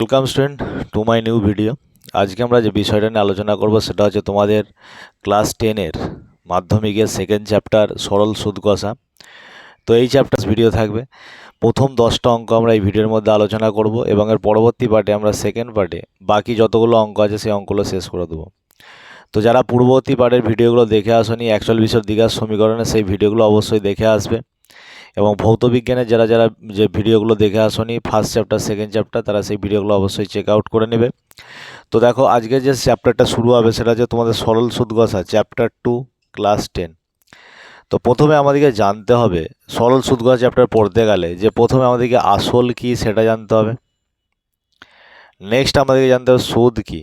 Welcome student to my new video. আজকে আমরা যে বিষয়টা নিয়ে আলোচনা করব সেটা হচ্ছে তোমাদের ক্লাস 10-এর মাধ্যমিকের সেকেন্ড চ্যাপ্টার সরল সুদ কষা। তো এই চ্যাপ্টার ভিডিও থাকবে। প্রথম 10টা অঙ্ক আমরা এই ভিডিওর মধ্যে আলোচনা করব এবং এর পরবর্তী পার্টে আমরা সেকেন্ড পার্টে বাকি যতগুলো অঙ্ক আছে সেই অঙ্কগুলো শেষ করে দেবো। তো যারা পূর্ববর্তী পার্টের ভিডিওগুলো দেখে আসনি 41 দ্বিঘাত সমীকরণে সেই ভিডিওগুলো অবশ্যই দেখে আসবে। এবং ভৌত বিজ্ঞানের যারা যারা যে ভিডিওগুলো দেখে আসনি ফার্স্ট চ্যাপ্টার সেকেন্ড চ্যাপ্টার তারা সেই ভিডিওগুলো অবশ্যই চেক আউট করে নেবে। তো দেখো আজকে যে চ্যাপ্টারটা শুরু হবে সেটা হচ্ছে তোমাদের সরল সুদ কষা চ্যাপ্টার 2 ক্লাস 10। তো প্রথমে আমাদেরকে জানতে হবে সরল সুদ কষা চ্যাপ্টার পড়তে গেলে যে প্রথমে আমাদেরকে আসল কি সেটা জানতে হবে। নেক্সট আমাদেরকে জানতে হবে সুদ কি,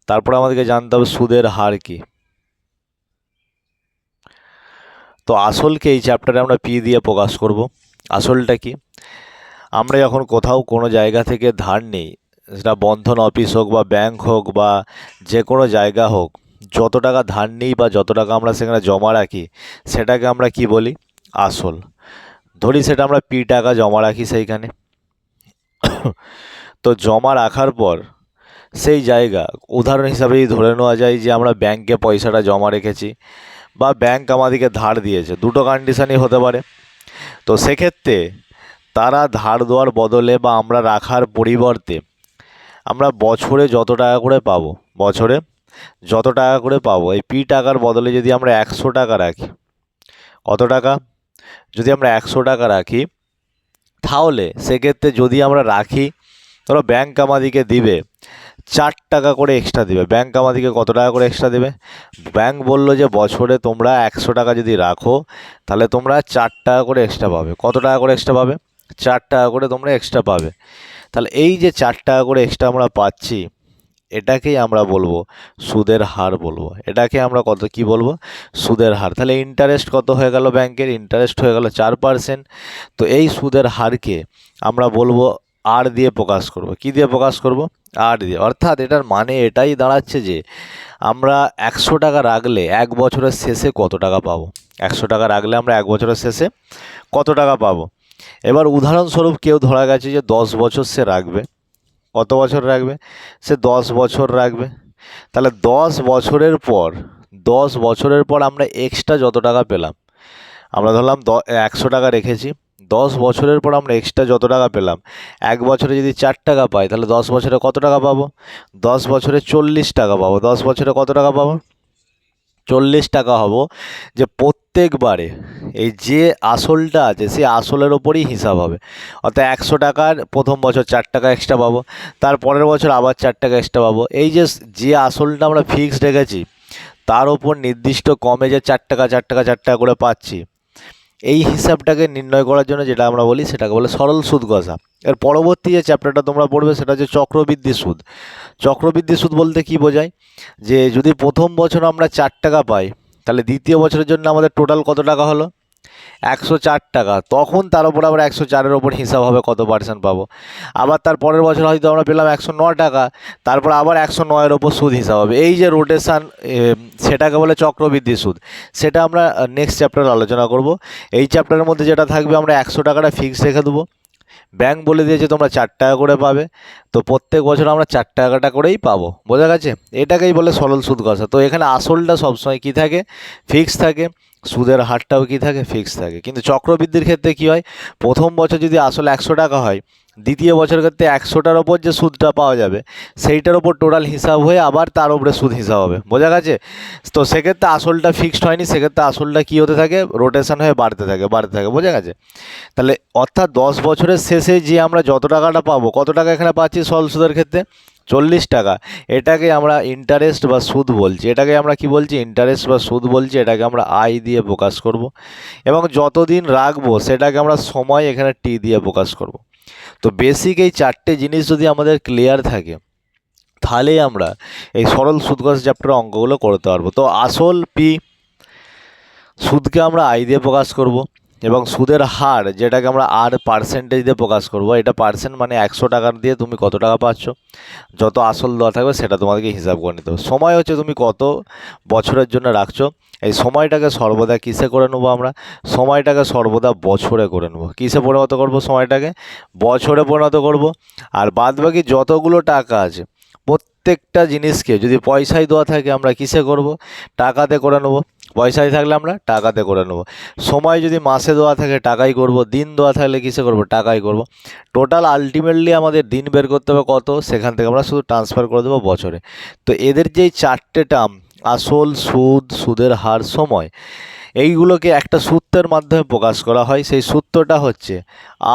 তারপর আমাদেরকে জানতে হবে সুদের হার কি। তো আসলকে এই চ্যাপ্টারে আমরা পি দিয়ে প্রকাশ করব। আসলটা কি? আমরা যখন কোথাও কোনো জায়গা থেকে ধার নিই, সেটা বন্ধন অফিস হোক বা ব্যাংক হোক বা যে কোনো জায়গা হোক, যত টাকা ধার নিই বা যত টাকা আমরা সেখানে জমা রাখি সেটাকে আমরা কি বলি? আসল। ধরি সেটা আমরা পি টাকা জমা রাখি সেইখানে। তো জমা রাখার পর সেই জায়গা উদাহরণ হিসাবেই ধরে নেওয়া যায় যে আমরা ব্যাংকে পয়সাটা জমা রেখেছি বা ব্যাংক আমাদেরকে ধার দিয়েছে, দুটো কন্ডিশনই হতে পারে। তো সেক্ষেত্রে তারা ধার দেওয়ার বদলে বা আমরা রাখার পরিবর্তে আমরা বছরে যত টাকা করে পাবো, বছরে যত টাকা করে পাবো এই পি টাকার বদলে যদি আমরা 100 টাকা রাখি, কত টাকা? যদি আমরা 100 টাকা রাখি তাহলে সেক্ষেত্রে যদি আমরা রাখি, ধরো ব্যাংক আমাদেরকে দিবে 4 টাকা করে এক্সট্রা দিবে। ব্যাংক আমাদেরকে কত টাকা করে এক্সট্রা দেবে? ব্যাংক বললো যে বছরে তোমরা 100 টাকা যদি রাখো তাহলে তোমরা 4 টাকা করে এক্সট্রা পাবে। কত টাকা করে এক্সট্রা পাবে? 4 টাকা করে তোমরা এক্সট্রা পাবে। তাহলে এই যে 4 টাকা করে এক্সট্রা আমরা পাচ্ছি, এটাকেই আমরা বলবো সুদের হার বলবো। এটাকে আমরা কত কি বলবো? সুদের হার। তাহলে ইন্টারেস্ট কত হয়ে গেল? ব্যাংকের ইন্টারেস্ট হয়ে গেল 4%। তো এই সুদের হারকে আমরা বলবো আর দিয়ে প্রকাশ করব। কি দিয়ে প্রকাশ করব? আর দিয়ে। অর্থাৎ এটার মানে এটাই দাঁড়াচ্ছে যে আমরা 100 টাকা রাখলে এক বছরের শেষে কত টাকা পাবো। 100 টাকা রাখলে আমরা এক বছরের শেষে কত টাকা পাবো। এবার উদাহরণস্বরূপ কেউ ধরা গেছে যে 10 বছর সে রাখবে। কত বছর রাখবে? সে 10 বছর রাখবে। তাহলে 10 বছরের পর আমরা এক্সট্রা যত টাকা পেলাম, আমরা ধরলাম 100 টাকা রেখেছি, 10 বছরের পর আমরা এক্সট্রা যত টাকা পেলাম, এক বছরে যদি 4 টাকা পাই তাহলে 10 বছরে কত টাকা পাবো? 10 বছরে 40 টাকা পাবো। 10 বছরে কত টাকা পাবো? 40 টাকা হবো। যে প্রত্যেকবারে এই যে আসলটা আছে সেই আসলের ওপরই হিসাব হবে। অর্থাৎ 100 টাকার প্রথম বছর 4 টাকা এক্সট্রা পাবো, তার পরের বছর আবার 4 টাকা এক্সট্রা পাবো। এই যে যে আসলটা আমরা ফিক্সড রেখেছি তার ওপর নির্দিষ্ট কমে যে 4 টাকা 4 টাকা 4 টাকা করে পাচ্ছি, এই হিসাবটাকে নির্ণয় করার জন্য যেটা আমরা বলি সেটাকে বলে সরল সুদ কষা। এর পরবর্তী যে চ্যাপ্টারটা তোমরা পড়বে সেটা হচ্ছে চক্রবৃদ্ধি সুদ। চক্রবৃদ্ধি সুদ বলতে কি বোঝায়? যে যদি প্রথম বছর আমরা 4 টাকা পাই তাহলে দ্বিতীয় বছরের জন্য আমাদের টোটাল কত টাকা হলো? 104 টাকা। তখন তার উপর আবার 104-এর ওপর হিসাব হবে কত পার্সেন্ট পাবো। আবার তার পরের বছর হয়তো আমরা পেলাম 109 টাকা, তারপর আবার 109-এর ওপর সুদ হিসাব হবে। এই যে রোটেশান, সেটাকে বলে চক্রবৃদ্ধি সুদ। সেটা আমরা নেক্সট চ্যাপ্টারে আলোচনা করব। এই চ্যাপ্টারের মধ্যে যেটা থাকবে, আমরা 100 টাকাটা ফিক্সড রেখে দেবো। ব্যাংক বলে দিয়েছে তোমরা 4 টাকা করে পাবে, তো প্রত্যেক বছর আমরা 4 টাকাটা করেই পাবো। বোঝা গেছে? এটাকেই বলে সরল সুদ কষা। তো এখানে আসলটা সবসময় কী থাকে? ফিক্স থাকে। সুদের হারটাও কী থাকে? ফিক্স থাকে। কিন্তু চক্রবৃদ্ধির ক্ষেত্রে কী হয়? প্রথম বছর যদি আসল 100 টাকা হয়, দ্বিতীয় বছরের ক্ষেত্রে 100টার ওপর যে সুদটা পাওয়া যাবে সেইটার ওপর টোটাল হিসাব হয়ে আবার তার উপরে সুদ হিসাব হবে। বোঝা গেছে? তো সেক্ষেত্রে আসলটা ফিক্সড হয়নি, সেক্ষেত্রে আসলটা কী হতে থাকে? রোটেশন হয়ে বাড়তে থাকে বাড়তে থাকে। বোঝা গেছে? তাহলে অর্থাৎ 10 বছরের শেষে যে আমরা যত টাকাটা পাবো, কত টাকা এখানে পাচ্ছি সরল সুদের ক্ষেত্রে? 40 টাকা। এটাকে আমরা ইন্টারেস্ট বা সুদ বলছি। এটাকে আমরা কি বলছি? ইন্টারেস্ট বা সুদ বলছি। এটাকে আমরা আই দিয়ে প্রকাশ করব এবং যতদিন রাখবো সেটাকে আমরা সময় এখানে টি দিয়ে প্রকাশ করব। তো বেসিক এই 4টে জিনিস যদি আমাদের ক্লিয়ার থাকে তাহলেই আমরা এই সরল সুদ কষা চ্যাপ্টারের অঙ্কগুলো করতে পারবো। তো আসল পি, সুদকে আমরা আই দিয়ে প্রকাশ করব। এবং সুদের হার যেটাকে আমরা আর পার্সেন্টেজ দিয়ে প্রকাশ করব, এটা পার্সেন্ট মানে 100 টাকার দিয়ে তুমি কত টাকা পাচ্ছ, যত আসল দেওয়া থাকবে সেটা তোমাদেরকে হিসাব করে নিতে হবে। সময় হচ্ছে তুমি কত বছরের জন্য রাখছো, এই সময়টাকে সর্বদা কিসে করে নেবো আমরা, সময়টাকে সর্বদা বছরে করে নেবো। কিসে পরিণত করব, সময়টাকে বছরে পরিণত করব। আর বাদবাকি যতগুলো টাকা আছে প্রত্যেকটা জিনিসকে যদি পয়সায় দেওয়া থাকে আমরা কিসে করব, টাকাতে করে নেব। পয়সায় থাকলে আমরা টাকাতে করে নেব। সময় যদি মাসে দেওয়া থাকে টাকাই করব, দিন দেওয়া থাকলে কিসে করব, টাকাই করব। টোটাল আলটিমেটলি আমাদের দিন বের করতে হবে কত, সেখান থেকে আমরা শুধু ট্রান্সফার করে দেবো বছরে। তো এদের যেই চারটে টার্ম, আসল, সুদ, সুদের হার, সময়, এইগুলোকে একটা সূত্রের মাধ্যমে প্রকাশ করা হয়। সেই সূত্রটা হচ্ছে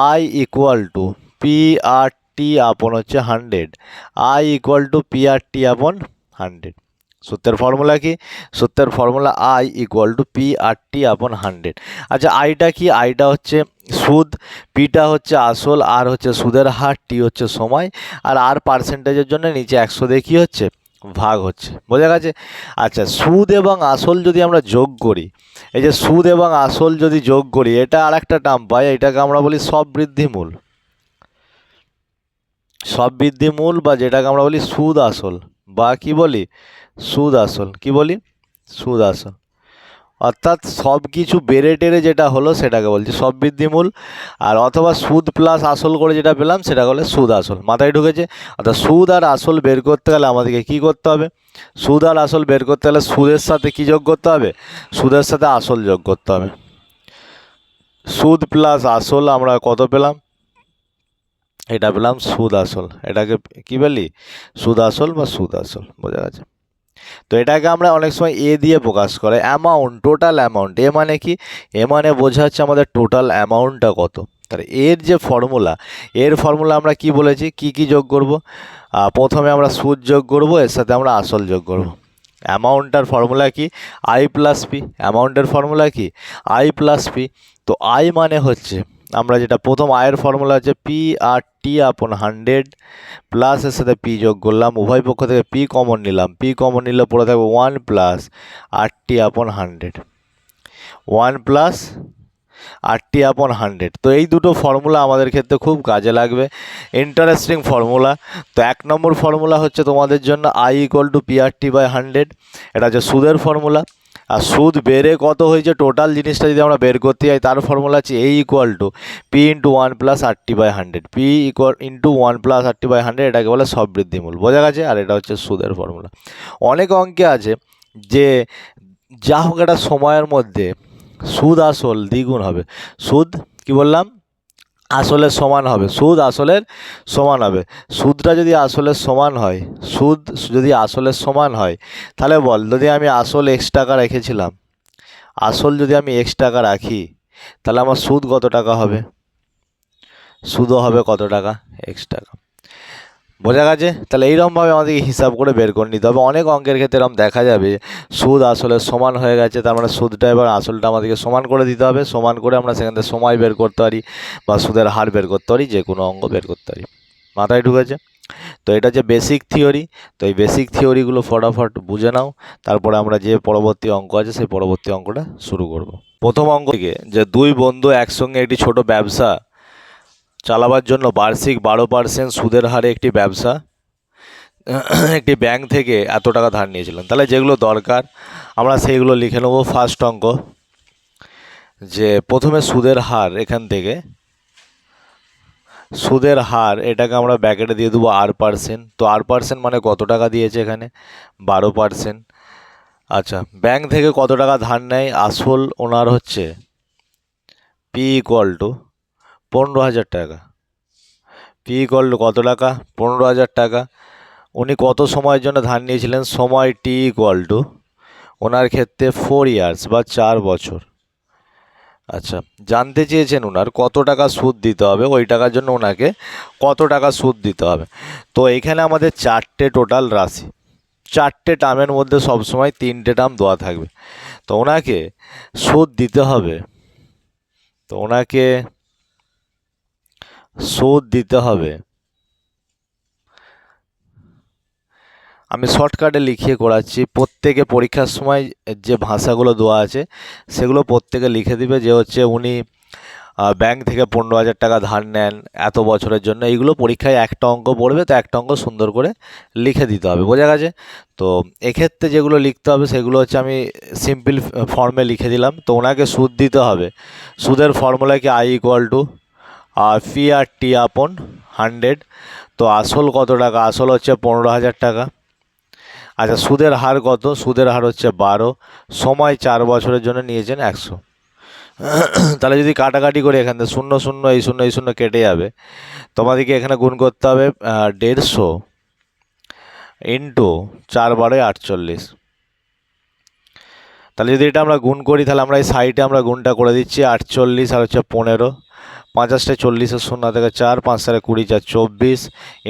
I equal to P R T upon হচ্ছে 100, I equal to P R T upon 100। সূত্রের ফর্মুলা কি, সূত্রের formula I equal to P R T upon 100। আচ্ছা আইটা কি, আইটা হচ্ছে সুদ, পিটা হচ্ছে আসল, আর হচ্ছে সুদের হার, টি হচ্ছে সময়, আর পার্সেন্টেজের জন্য নিচে 100 দিয়ে কী হচ্ছে, ভাগ হচ্ছে। বোঝা গেছে? আচ্ছা সুদ এবং আসল যদি আমরা যোগ করি, এই যে সুদ এবং আসল যদি যোগ করি, এটা আর একটা টার্ম পাই, এটাকে আমরা বলি সববৃদ্ধি মূল। সববৃদ্ধি মূল বা যেটাকে আমরা বলি সুদ আসল, বা কি বলি, সুদ আসল। কি বলি, সুদ আসল। অর্থাৎ সব কিছু বেড়ে টেড়ে যেটা হলো সেটাকে বলছি সববৃদ্ধি মূল, আর অথবা সুদ প্লাস আসল করে যেটা পেলাম সেটা বলে সুদ আসল। মাথায় ঢুকেছে? অর্থাৎ সুদ আর আসল বের করতে গেলে আমাদেরকে কী করতে হবে, সুদ আর আসল বের করতে গেলে সুদের সাথে কী যোগ করতে হবে, সুদের সাথে আসল যোগ করতে হবে। সুদ প্লাস আসল আমরা কত পেলাম, এটা পেলাম সুদ আসল। এটাকে কি বলি, সুদ আসল বা সুদ আসল। বোঝা গেছে? তো এটাকে আমরা অনেক সময় এ দিয়ে প্রকাশ করে, অ্যামাউন্ট, টোটাল অ্যামাউন্ট। এ মানে কি, এ মানে বোঝাচ্ছে আমাদের টোটাল অ্যামাউন্টটা কত। তাহলে এর যে ফর্মুলা, এর ফর্মুলা আমরা কি বলেছি, কি কি যোগ করব, প্রথমে আমরা সুদ যোগ করব, এর সাথে আমরা আসল যোগ করব। অ্যামাউন্টটার ফর্মুলা কি, আই প্লাস পি। অ্যামাউন্টের ফর্মুলা কি, আই প্লাস পি। তো আই মানে হচ্ছে, আমরা যেটা প্রথম আয়ের ফর্মুলা হচ্ছে P R T upon 100 plus এর সাথে পি যোগ করলাম, উভয় পক্ষ থেকে পি কমন নিলাম, পি কমন নিলে পড়ে থাকবে 1 plus R T upon 100, 1 plus R T upon 100। তো এই দুটো ফর্মুলা আমাদের ক্ষেত্রে খুব কাজে লাগবে, ইন্টারেস্টিং ফর্মুলা। তো 1 নম্বর ফর্মুলা হচ্ছে তোমাদের জন্য I equal to P R T by 100, এটা হচ্ছে সুদের ফর্মুলা। আর সুদ বেড়ে কত হয়েছে টোটাল জিনিসটা যদি আমরা বের করতে যাই, তার ফর্মুলা হচ্ছে A equal to P into 1 plus R T by 100, P equal into 1 plus R T by 100, এটাকে বলে সববৃদ্ধি মূল। বোঝা গেছে? আর এটা হচ্ছে সুদের ফর্মুলা। অনেক অঙ্কে আছে যে যা হোক একটা সময়ের মধ্যে সুদ আসল দ্বিগুণ হবে, সুদ কি বললাম, আসলের সমান হবে, সুদ আসলের সমান হবে। সুদটা যদি আসলের সমান হয়, সুদ যদি আসলের সমান হয়, তাহলে বল, যদি আমি আসল x টাকা রেখেছিলাম, আসল যদি আমি x টাকা রাখি, তাহলে আমার সুদ কত টাকা হবে, সুদও হবে কত টাকা, x টাকা। বোঝা গেছে? তাহলে এইরকমভাবে আমাদেরকে হিসাব করে বের করে নিতে হবে। অনেক অঙ্কের ক্ষেত্রে এরকম দেখা যাবে সুদ আসলে সমান হয়ে গেছে, তার মানে সুদটা এবার আসলটা আমাদেরকে সমান করে দিতে হবে, সমান করে আমরা সেখান থেকে সময় বের করতে পারি বা সুদের হার বের করতে পারি, যে কোনো অঙ্ক বের করতে পারি। মাথায় ঢুকেছে? তো এটা যে বেসিক থিওরি, তো এই বেসিক থিওরিগুলো ফটাফট বুঝে নাও, তারপরে আমরা যে পরবর্তী অঙ্ক আছে সেই পরবর্তী অঙ্কটা শুরু করব। প্রথম অঙ্ক থেকে, যে দুই বন্ধু একসঙ্গে একটি ছোট ব্যবসা চালাবার জন্য বার্ষিক 12% সুদের হারে একটি ব্যবসা একটি ব্যাংক থেকে এত টাকা ধার নিয়েছিলেন। তাহলে যেগুলো দরকার আমরা সেইগুলো লিখে নেবো। ফার্স্ট অঙ্ক, যে প্রথমে সুদের হার, এখান থেকে সুদের হার এটাকে আমরা ব্র্যাকেটে দিয়ে দেবো আর%। তো আর% মানে কত টাকা দিয়েছে এখানে, 12%। আচ্ছা, ব্যাংক থেকে কত টাকা ধার নেয়, আসল ওনার হচ্ছে পি ইকুয়াল টু 15,000 টাকা। পি ইকুয়াল টু কত টাকা, 15,000 টাকা। উনি কত সময়ের জন্য ধার নিয়েছিলেন, সময় টি ইকুয়াল টু ওনার ক্ষেত্রে 4 ইয়ার্স বা 4 বছর। আচ্ছা, জানতে চেয়েছেন ওনার কত টাকা সুদ দিতে হবে, ওই টাকার জন্য ওনাকে কত টাকা সুদ দিতে হবে। তো এখানে আমাদের চারটে টোটাল রাশি, চারটে টার্মের মধ্যে সবসময় তিনটে টার্ম দেওয়া থাকবে। তো ওনাকে সুদ দিতে হবে, তো ওনাকে সুদ দিতে হবে আমি শর্টকাটে লিখিয়ে করাচ্ছি। প্রত্যেকে পরীক্ষার সময় যে ভাষাগুলো দেওয়া আছে সেগুলো প্রত্যেকে লিখে দিবে, যে হচ্ছে উনি ব্যাংক থেকে 15,000 টাকা ধার নেন এত বছরের জন্য। এইগুলো পরীক্ষায় একটা অঙ্ক পড়বে, তো একটা অঙ্ক সুন্দর করে লিখে দিতে হবে, বোঝা গেছে? তো এক্ষেত্রে যেগুলো লিখতে হবে সেগুলো হচ্ছে আমি সিম্পল ফর্মে লিখে দিলাম। তো ওনাকে সুদ দিতে হবে। সুদের ফর্মুলা কি I equal to P R T upon 100। তো আসল কত টাকা? আসল হচ্ছে 15,000 টাকা। আচ্ছা, সুদের হার কত? সুদের হার হচ্ছে 12, সময় 4 বছরের জন্য নিয়েছেন 100। তাহলে যদি কাটাকাটি করে এখান থেকে 0 0 এই 0 এই 0 কেটে যাবে, তোমাদেরকে এখানে গুণ করতে হবে 150 ইন্টু 4 12 48। তাহলে যদি এটা আমরা গুণ করি, তাহলে আমরা এই সাইডে আমরা গুণটা করে দিচ্ছি। 48 আর হচ্ছে 15, 50 40 0 থেকে 4, 5 4 20 4 24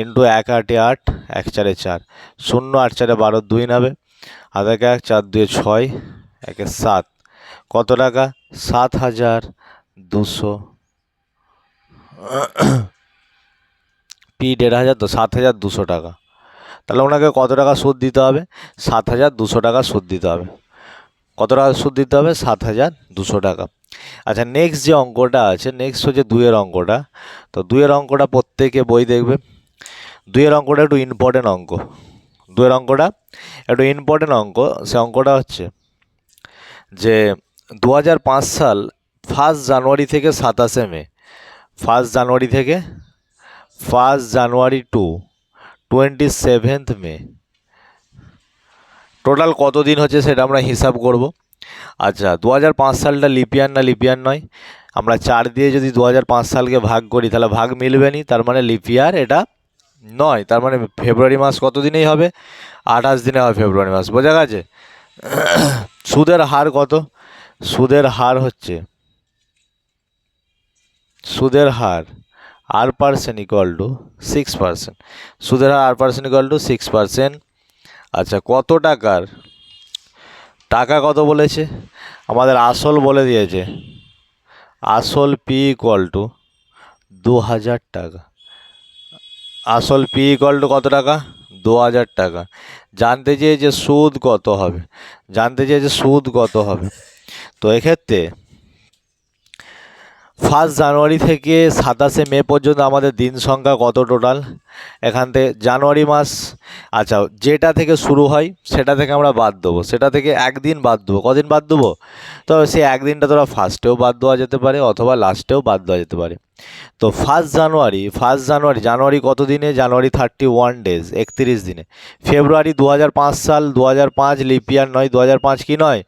ইন্টু 1 8 8 1 4 4, 0 8 4 12 2 নেবে, আর 1 1 4 2 6 1 7। কত টাকা? 7,200। পি 1,500, তো 7,200 টাকা। তাহলে ওনাকে কত টাকা সুদ দিতে হবে? 7,200 টাকা সুদ দিতে হবে। কত টাকা সুদ দিতে হবে? 7,200 টাকা। আচ্ছা, নেক্সট যে অঙ্কটা আছে, নেক্সট হচ্ছে 2-এর অঙ্কটা। তো 2-এর অঙ্কটা প্রত্যেকে বই দেখবে। 2-এর অঙ্কটা একটু ইম্পর্টেন্ট অঙ্ক। 2-এর অঙ্কটা একটু ইম্পর্টেন্ট অঙ্ক। সে অঙ্কটা হচ্ছে যে 2005 সাল 1 জানুয়ারি থেকে 27 মে, 1 জানুয়ারি থেকে 1 জানুয়ারি টু 27 মে, টোটাল কত দিন হচ্ছে সেটা আমরা হিসাব করব। আচ্ছা, 2005 সালটা লিপিয়ার না লিপিয়ার নয়? আমরা 4 দিয়ে যদি 2005 সালকে ভাগ করি তাহলে ভাগ মিলবে নি, তার মানে লিপিয়ার এটা নয়। তার মানে ফেব্রুয়ারি মাস কত দিনেই হবে? 28 দিনে হবে ফেব্রুয়ারি মাস, বোঝা গেছে? সুদের হার কত? সুদের হার হচ্ছে সুদের হার R% ইকুয়াল টু 6%। সুদের হার R% ইকুয়াল টু 6%। আচ্ছা, কত টাকার টাকা কত বলেছে? আমাদের আসল বলে দিয়েছে। আসল পি ইকুয়াল টু 2,000 টাকা। আসল পি ইকুয়াল টু কত টাকা? 2,000 টাকা। জানতে চেয়েছে সুদ কত হবে। জানতে চেয়েছে সুদ কত হবে। তো এক্ষেত্রে 1 জানুয়ারি থেকে 27 মে পর্যন্ত আমাদের দিন সংখ্যা কত টোটাল? এখান থেকে জানুয়ারি মাস, আচ্ছা যেটা থেকে শুরু হয় সেটা থেকে আমরা বাদ দেবো, সেটা থেকে একদিন বাদ দেবো। কদিন বাদ দেবো? তো সেই একদিনটা তোরা ফার্স্টেও বাদ দেওয়া যেতে পারে অথবা লাস্টেও বাদ দেওয়া যেতে পারে। তো 1 জানুয়ারি, জানুয়ারি কত দিনে? জানুয়ারি 31 ডেজ, 31 দিনে। ফেব্রুয়ারি 2005 সাল, 2005 লিপিয়ার নয়, 2005 কি নয়?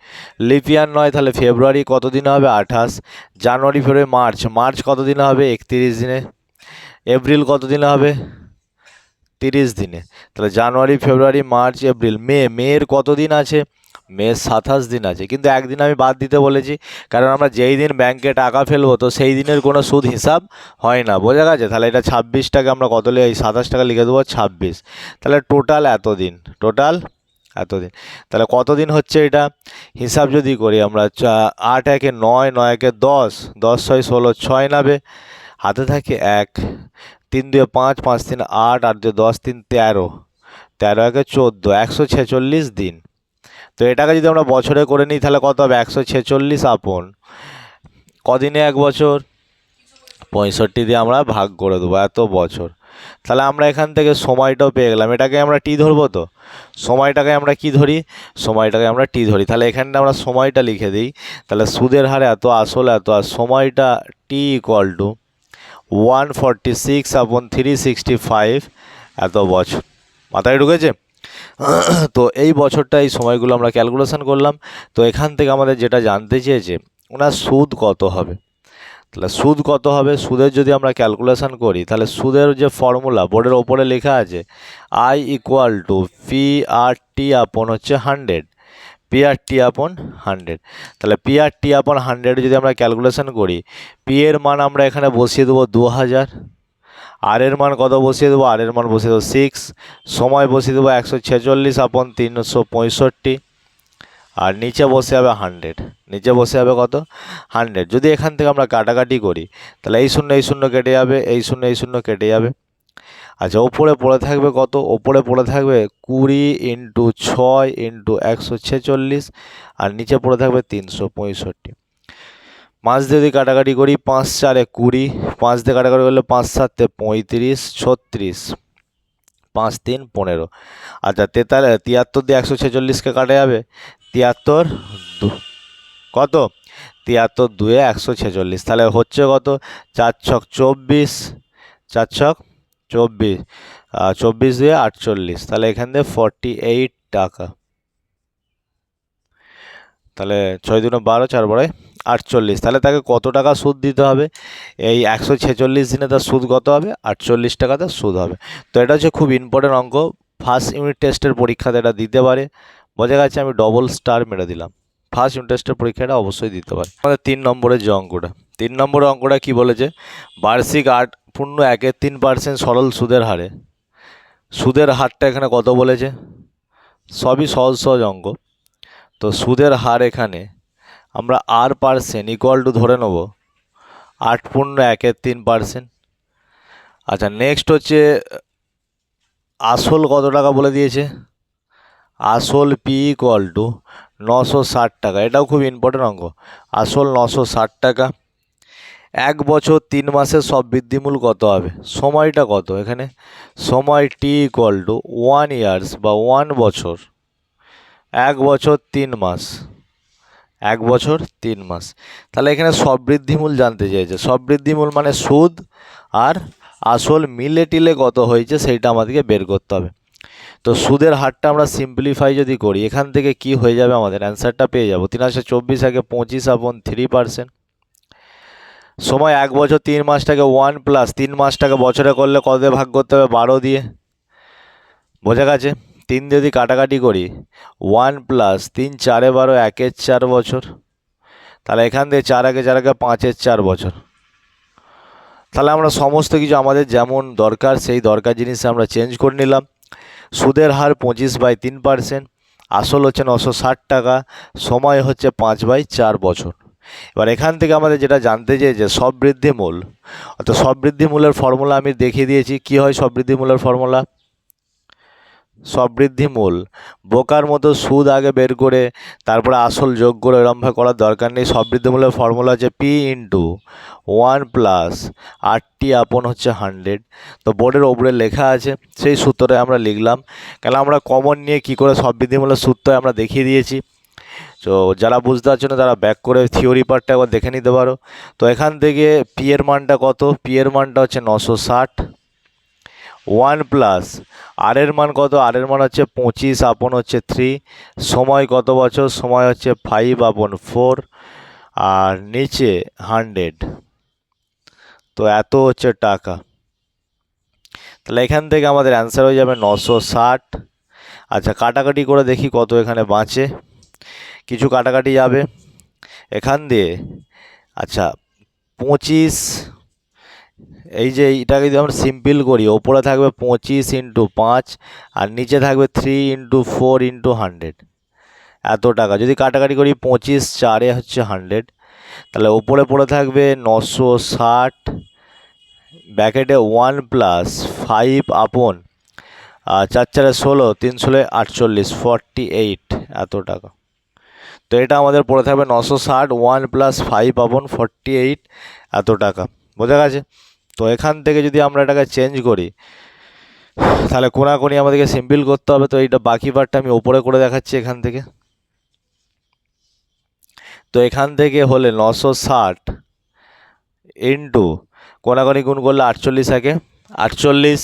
লিপিয়ার নয়। তাহলে ফেব্রুয়ারি কত দিনে হবে? 28। জানুয়ারি ফেব্রুয়ারি মার্চ কত দিনে হবে? 31 দিনে। এপ্রিল কত দিনে হবে? 30 দিনে। তাহলে জানুয়ারি ফেব্রুয়ারি মার্চ এপ্রিল মের কত দিন আছে? মের 27 দিন আছে। কিন্তু একদিন আমি বাদ দিতে বলেছি, কারণ আমরা যেই দিন ব্যাংকে টাকা ফেলবো তো সেই দিনের কোনো সুদ হিসাব হয় না, বোঝা গেছে? তাহলে এটা 26 টাকা আমরা কত এই 27 টাকা লিখে দেবো 26। তাহলে টোটাল এতদিন, এতদিন। তাহলে কতদিন হচ্ছে এটা হিসাব যদি করি আমরা, 8 একে 9, 9 একে 10, 10 6 16, 6 নেবে, হাতে থাকে 1, 3 2 5, 5 3 8, 8 2 10, 3 13, 13 একে 14, 146 দিন। তো এটাকে যদি আমরা বছরে করে নিই তাহলে কত হবে? 146 আপন কদিনে 1 বছর? 65 দিয়ে আমরা ভাগ করে দেবো, এত বছর। তাহলে আমরা এখান থেকে সময়টাও পেয়ে গেলাম। এটাকে আমরা টি ধরবো। তো সময়টাকে আমরা কি ধরি? সময়টাকে আমরা টি ধরি। তাহলে এখানে আমরা সময়টা লিখে দিই। তাহলে সুদের হার এত, আসল এত, আর সময়টা টি ইকুয়াল টু 146 আপন 365 এত বছর। মাথায় ঢুকেছে? তো এই বছরটা, এই সময়গুলো আমরা ক্যালকুলেশন করলাম। তো এখান থেকে আমাদের যেটা জানতে চেয়েছে ওনার সুদ কত হবে। তাহলে সুদ কত হবে? সুদের যদি আমরা ক্যালকুলেশন করি তাহলে সুদের যে ফর্মুলা বোর্ডের ওপরে লেখা আছে, I equal to P R T upon হচ্ছে 100, পি আর টি আপন 100। তাহলে পি আর টি আপন 100 যদি আমরা ক্যালকুলেশন করি, পি এর মান আমরা এখানে বসিয়ে দেবো 2000, আর এর মান কত বসিয়ে দেবো? আর এর মান বসিয়ে দেবো 6, সময় বসিয়ে দেবো 146 আপন 365, আর নিচে বসে হবে 100। নিচে বসে হবে কত? 100। যদি এখান থেকে আমরা কাটাকাটি করি তাহলে এই শূন্য কেটে যাবে, এই শূন্য কেটে যাবে। আচ্ছা, ওপরে পড়ে থাকবে কত? ওপরে পড়ে থাকবে 20 ইন্টু 6 ইন্টু 146, আর নিচে পড়ে থাকবে 365। 5 দিয়ে যদি কাটাকাটি করি, 5 4 20, 5 দিয়ে কাটাকাটি করলে 5 7 35, 36, 5 3 15। আচ্ছা, 73 দিয়ে 146কে কাটা যাবে, 73 কত? 73 2 146, তাহলে হচ্ছে কত? 4 ছক 24, 4 ছক 24, 24 দিয়ে 48, তাহলে এখান থেকে 48 টাকা। তাহলে 6 দুগুণে 12, 4 বারে 48, তাহলে তাকে কত টাকা সুদ দিতে হবে? এই 146 দিনে তার সুদ কত হবে? 48 টাকা তার সুদ হবে। তো এটা হচ্ছে খুব ইম্পর্টেন্ট অঙ্ক, ফার্স্ট ইউনিট টেস্টের পরীক্ষাতে এটা দিতে পারে। বোঝা গেছে, আমি ডবল স্টার মেরে দিলাম। ফার্স্ট ইউনিট টেস্টের পরীক্ষাটা অবশ্যই দিতে পারে। আমাদের 3 নম্বরের যে অঙ্কটা, 3 নম্বরের অঙ্কটা কি বলেছে? বার্ষিক 8.13% সরল সুদের হারে, সুদের হারটা এখানে কত বলেছে? সবই সহজ সহজ অঙ্ক। তো সুদের হার এখানে আমরা R% ইকুয়াল টু ধরে নেব 8.13%। আচ্ছা, নেক্সট হচ্ছে আসল কত টাকা বলে দিয়েছে? আসল P ইকুয়াল টু 960 টাকা। এটাও খুব ইম্পর্টেন্ট অঙ্ক। আসল 960 টাকা। 1 বছর 3 মাসের সব বৃদ্ধিমূল কত হবে? সময়টা কত এখানে? সময় T ইকুয়াল টু 1 ইয়ার্স বা 1 বছর, 1 বছর 3 মাস, 1 বছর 3 মাস। তাহলে এখানে সব বৃদ্ধিমূল জানতে চাইছে। সব বৃদ্ধিমূল মানে সুদ আর আসল মিলে টিলে কত হয়েছে সেইটা আমাদেরকে বের করতে হবে। তো সুদের হারটা আমরা সিম্পলিফাই যদি করি, এখান থেকে কি হয়ে যাবে? আমাদের অ্যান্সারটা পেয়ে যাব 324 আগে 25/3%। সময় 1 বছর 3 মাসটাকে 1 প্লাস 3 মাসটাকে বছরে করলে কত দিয়ে ভাগ করতে হবে? 12 দিয়ে। বোঝা গেছে? 3 দিয়ে যদি কাটাকাটি করি, 1 প্লাস 3 4 12, 1 4 বছর। তাহলে এখান থেকে 4 আগে 4 আগে 5 4 বছর। তাহলে আমরা সমস্ত কিছু আমাদের যেমন দরকার সেই দরকার জিনিস আমরা চেঞ্জ করে নিলাম। সুদের হার 25/3%, আসল হচ্ছে 960 টাকা, সময় হচ্ছে 5/4 বছর। এবার এখান থেকে আমাদের যেটা জানতে চাই যে সব বৃদ্ধিমূল, অর্থাৎ সব বৃদ্ধিমূলের ফর্মুলা আমি দেখিয়ে দিয়েছি। কি হয় সব বৃদ্ধিমূলের ফর্মুলা? সব বৃদ্ধিমূল বোকার মতো সুদ আগে বের করে তারপরে আসল যোগ করে এরমভাবে করার দরকার নেই। সব বৃদ্ধিমূলের ফর্মুলা হচ্ছে P ইন্টু 1 প্লাস RT/100। তো বোর্ডের ওপরে লেখা আছে, সেই সূত্রটা আমরা লিখলাম। কেন আমরা কমন নিয়ে কি করে সব বৃদ্ধিমূলের সূত্র আমরা দেখিয়ে দিয়েছি। তো যারা বুঝতে পারছো না তারা ব্যাক করে থিওরি পার্টটা একবার দেখে নিতে পারো। তো এখান থেকে P এর মানটা কত? P এর মানটা হচ্ছে 960। 1 প্লাস আর এর মান কত? আর এর মান হচ্ছে 25/3। সময় কত বছর? সময় হচ্ছে 5/4, আর নিচে 100। তো এত হচ্ছে টাকা। তাহলে এখান থেকে আমাদের অ্যান্সার হয়ে যাবে 960। আচ্ছা, কাটাকাটি করে দেখি কত এখানে বাঁচে। কিছু কাটাকাটি যাবে এখান দিয়ে। আচ্ছা, 25, এই যে এইটাকে যদি আমরা সিম্পল করি, ওপরে থাকবে 25 ইন্টু 5 আর নিচে থাকবে 3 ইন্টু 4 ইন্টু 100। এত টাকা যদি কাটাকাটি করি, 25 4 হচ্ছে 100, তাহলে ওপরে পড়ে থাকবে 960 ব্যাকেটে 1 প্লাস 5/4 4 16, 3 16 48, 48 এত টাকা। তো এটা আমাদের পড়ে থাকবে 960, 1 প্লাস 5/48 এত টাকা। বোঝা গেছে? তো এখান থেকে যদি আমরা এটাকে চেঞ্জ করি, তাহলে কোনাকুনি আমাদেরকে সিম্পল করতে হবে। তো এইটা বাকি পার্টটা আমি ওপরে করে দেখাচ্ছি এখান থেকে। তো এখান থেকে হলে 960 ইন্টু কোনাকুনি গুণ করলে 48 আগে 48,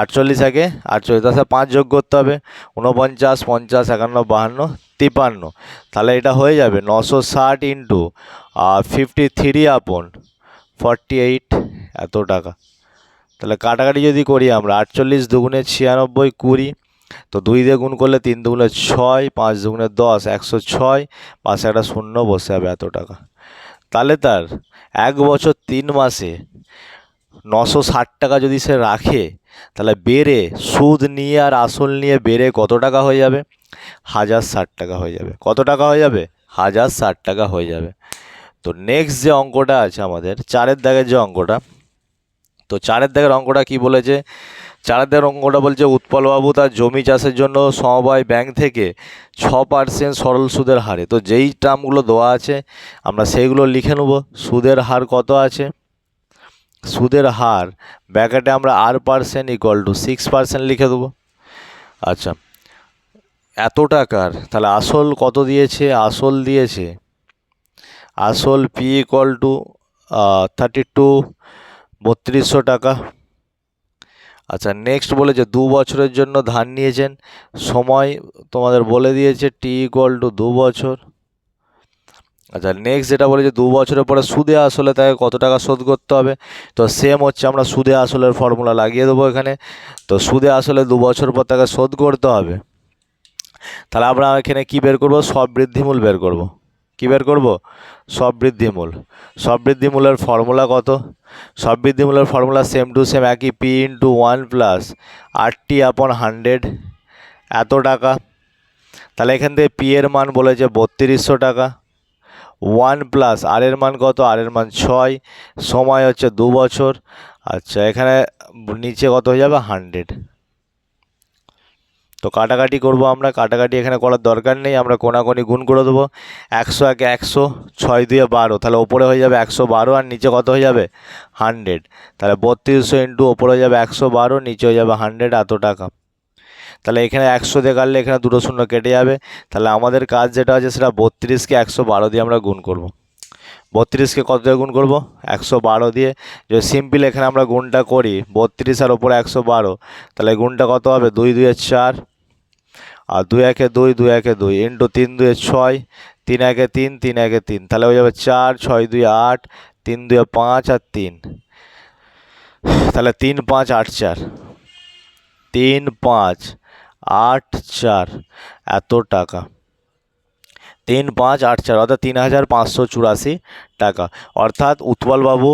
48 আগে 48, তার সাথে 5 যোগ করতে হবে, 49 50 51 52 53। তাহলে এটা হয়ে যাবে 960 ইন্টু 53/48 এত টাকা। তাহলে কাটাকাটি যদি করি আমরা, 48 দুগুণে 96 20, তো 2 দিয়ে গুণ করলে 3 দুগুণে 6, 5 দুগুণে 10, 106, পাশে একটা শূন্য বসে যাবে এত টাকা। তাহলে তার 1 বছর 3 মাসে 960 টাকা যদি সে রাখে, তাহলে বেড়ে সুদ নিয়ে আর আসল নিয়ে বেড়ে কত টাকা হয়ে যাবে? 1060 টাকা হয়ে যাবে। কত টাকা হয়ে যাবে? 1060 টাকা হয়ে যাবে। তো নেক্সট যে অঙ্কটা আছে আমাদের 4 দাগের যে অঙ্কটা, তো 4 দাগের অঙ্কটা কি বলেছে? 4 অঙ্কটা বলছে উৎপলবাবু তার জমি চাষের জন্য সমবায় ব্যাংক থেকে 6% সরল সুদের হারে, তো যেই টার্মগুলো দেওয়া আছে আমরা সেইগুলো লিখে নেব। সুদের হার কত আছে, সুদের হার ব্র্যাকেটে আমরা R% = 6% লিখে দেবো। আচ্ছা, এত টাকার তাহলে আসল কত দিয়েছে, আসল দিয়েছে আসল P = 32 টাকা। আচ্ছা, নেক্সট বলেছে 2 বছরের জন্য ধার নিয়েছেন, সময় তোমাদের বলে দিয়েছে T = 2 বছর। আচ্ছা, নেক্সট যেটা বলেছে 2 বছরের পরে সুদে আসলে তাকে কত টাকা শোধ করতে হবে, তো সেম হচ্ছে আমরা সুদে আসলের ফর্মুলা লাগিয়ে দেবো এখানে। তো সুদে আসলে 2 বছর পর তাকে শোধ করতে হবে, তাহলে আমরা এখানে কি বের করব, সব বৃদ্ধিমূল বের করব। কি বের করব, সব বৃদ্ধিমূল। সব বৃদ্ধিমূলের ফর্মুলা কত, সব বৃদ্ধিমূলের ফর্মুলা সেম টু সেম একই, P × 1 + RT/100 এত টাকা। তাহলে এখান থেকে P এর মান বলেছে 3200 টাকা, 1 + R এর মান কত, R এর মান 6, সময় হচ্ছে 2 বছর। আচ্ছা, এখানে নিচে কত হয়ে যাবে, 100। তো কাটাকাটি করব আমরা, কাটাকাটি এখানে করার দরকার নেই, আমরা কোনাকুনি গুণ করে দেবো। 100 × 100, 6 × 2 = 12, তাহলে ওপরে হয়ে যাবে 112 আর নিচে কত হয়ে যাবে, 100। তাহলে 3200 × ওপরে হয়ে যাবে 112, নিচে হয়ে যাবে 100, এত টাকা। তাহলে এখানে 100 দিয়ে কাটলে এখানে 2 শূন্য কেটে যাবে, তাহলে আমাদের কাজ যেটা আছে সেটা 32কে 112 দিয়ে আমরা গুণ করব। 32কে কত দিয়ে গুণ করব, 112 দিয়ে। যদি সিম্পল এখানে আমরা গুণটা করি 32 আর ওপরে 112, তাহলে গুণটা কত হবে, 2 × 2 = 4, আর 2 × 1 = 2, 2 × 1 = 2, ইন্টু 3 × 2 = 6, 3 × 1 = 3, 3 × 1 = 3, তাহলে হয়ে যাবে 4, 6 × 2 = 8, 3 × 2 = 5 আর 3, তাহলে 3, 5, 8, 4, 3, 5, 8, 4 এত টাকা। 3, 5, 8, 4 অর্থাৎ 3584 টাকা। অর্থাৎ উৎপলবাবু